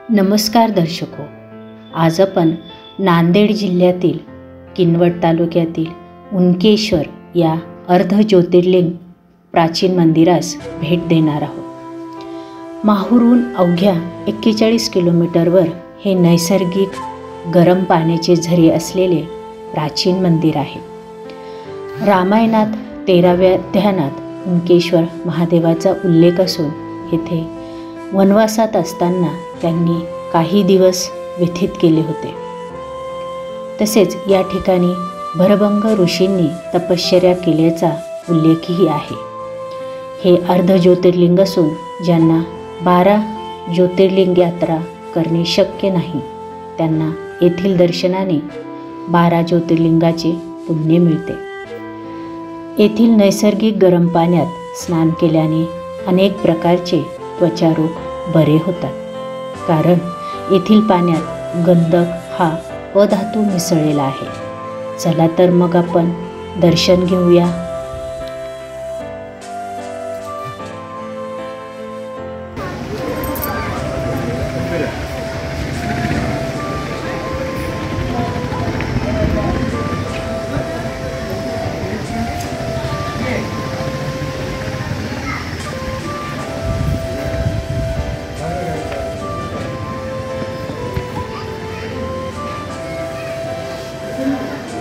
नमस्कार दर्शको, आज आपण नांदेड जिल्ह्यातील किनवट तालुक्यातील उनकेश्वर या अर्धज्योतिर्लिंग प्राचीन मंदिरास भेट देणार आहोत। माहूरहून अवघ्या 41 किलोमीटरवर हे नैसर्गिक गरम पाण्याचे झरे असलेले प्राचीन मंदिर आहे। रामायणात 13व्या अध्यायात उनकेश्वर महादेवाचा उल्लेख असून येथे वनवासात असताना त्यांनी काही दिवस व्यतीत केले होते। तसेच या ठिकाणी भरभंग ऋषींनी तपश्चर्या केल्याचा उल्लेखही आहे। हे अर्धज्योतिर्लिंग असून ज्यांना 12 ज्योतिर्लिंग यात्रा करणे शक्य नाही त्यांना येथील दर्शनाने 12 ज्योतिर्लिंगाचे पुण्य मिळते। येथील नैसर्गिक गरम पाण्यात स्नान केल्याने अनेक प्रकारचे त्वचारोग बरे होतात, कारण येथील पाण्यात गंधक हा अधातू मिसळलेला आहे। चला तर मग आपण दर्शन घेऊया।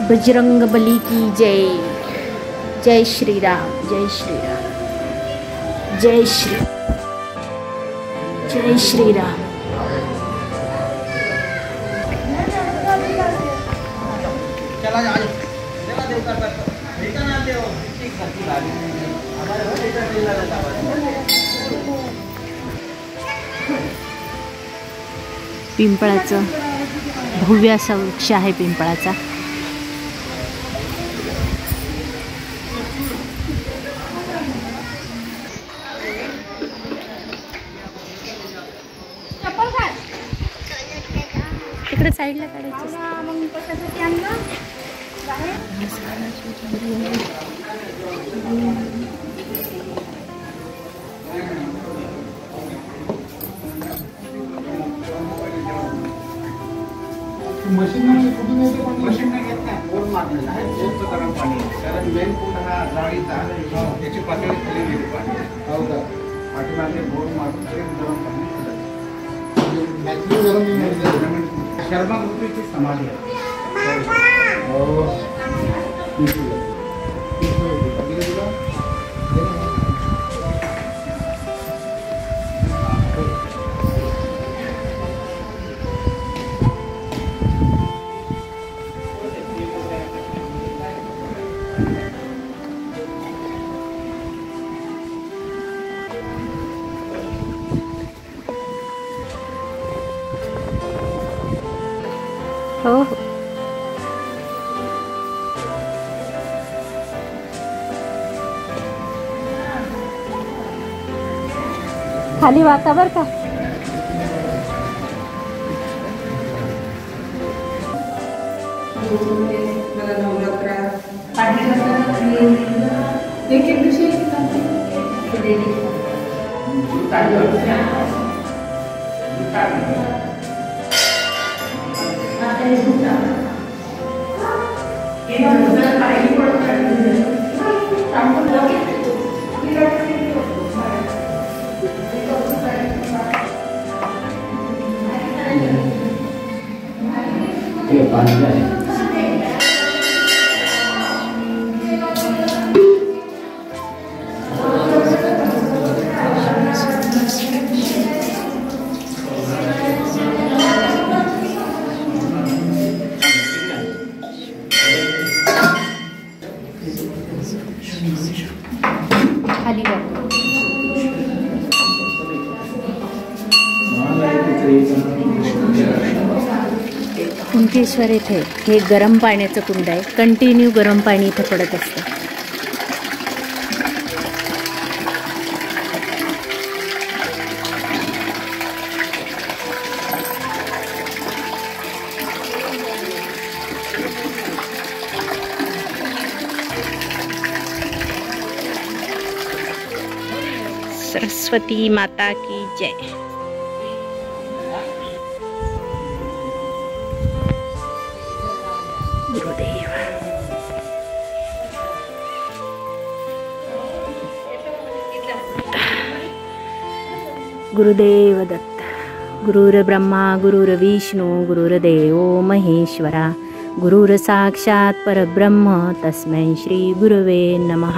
बजरंग बली की जय। जय श्री राम, जय श्री राम, जय श्री राम। पिंपळाचं भव्य असा वृक्ष आहे पिंपळाचा। इकडे साईडला काढायचं। मशीन नाही घेत नाही, बोर मारलेला आहे। बोरचं गरम पाणी, कारण मेन पूल हा जाळीचा त्याची पातळी खाली गेली पाणी। हो का? पाठीमागे बोर मारून ते गरम पाणी शर्मा ग्रुपची समाधी आहे। हो खाली वातावर का उनकेश्वर येथे हे गरम पाण्याचं कुंड आहे। कंटिन्यू गरम पाणी इथे पडत असतं। सरस्वती माता की जय। गुरुदेव दत्त. गुरुर्ब्रह्मा गुरुर्विष्णू गुरुर्देव महेश्वरा. गुरुर साक्षात परब्रह्म तस्मै श्री गुरुवे नमः.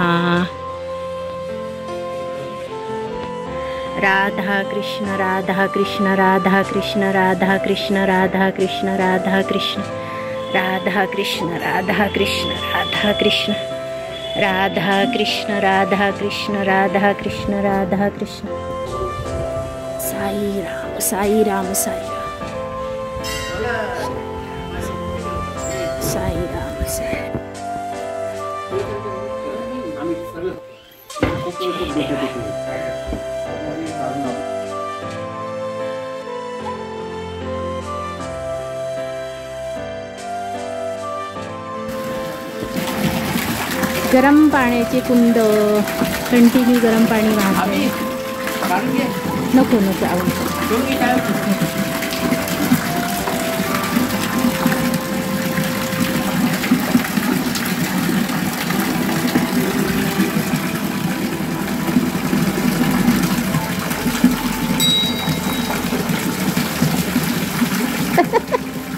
राधा कृष्ण राधा कृष्ण राधा कृष्ण राधा कृष्ण राधा कृष्ण राधा कृष्ण राधा कृष्ण राधा कृष्ण राधा कृष्ण राधा कृष्ण राधा कृष्ण राधा कृष्ण राधा कृष्ण. साई राम साई राम साई राम साई राम साई. गरम पाण्याचे कुंड, कंटिन्यू गरम पाणी वाहते. नको नको आवडतं.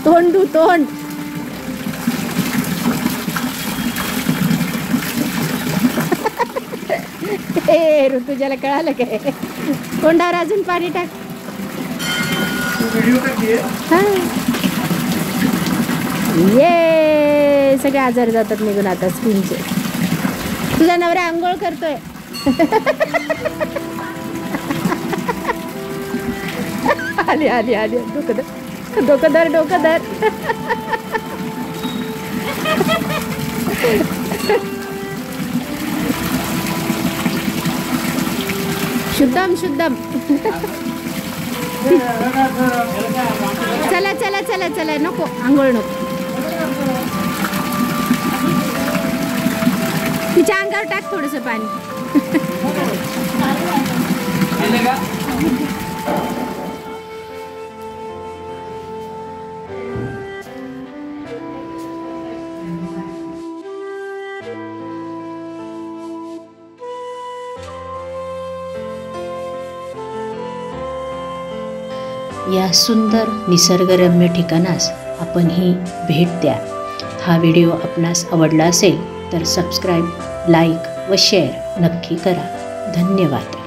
तोंडू तोंड. हे ऋतुजाला कळालं काय? तोंडावर अजून पाणी टाक. ये सगळे आजार जातात निघून आता स्किनचे. तुझा नवरा आंघोळ करतोय. आली आली आली. डोकं धर डोकं धर डोकं धर. शुद्धम शुद्धम. चला चला चला चला. नको आंघोळ नको. तिच्या अंगावर टाक थोडस पाणी. या सुंदर निसर्गरम्य ठिकाणास आपणही भेट द्या. हा व्हिडिओ आपणास आवडला असेल तर सबस्क्राईब, लाईक व शेअर नक्की करा. धन्यवाद.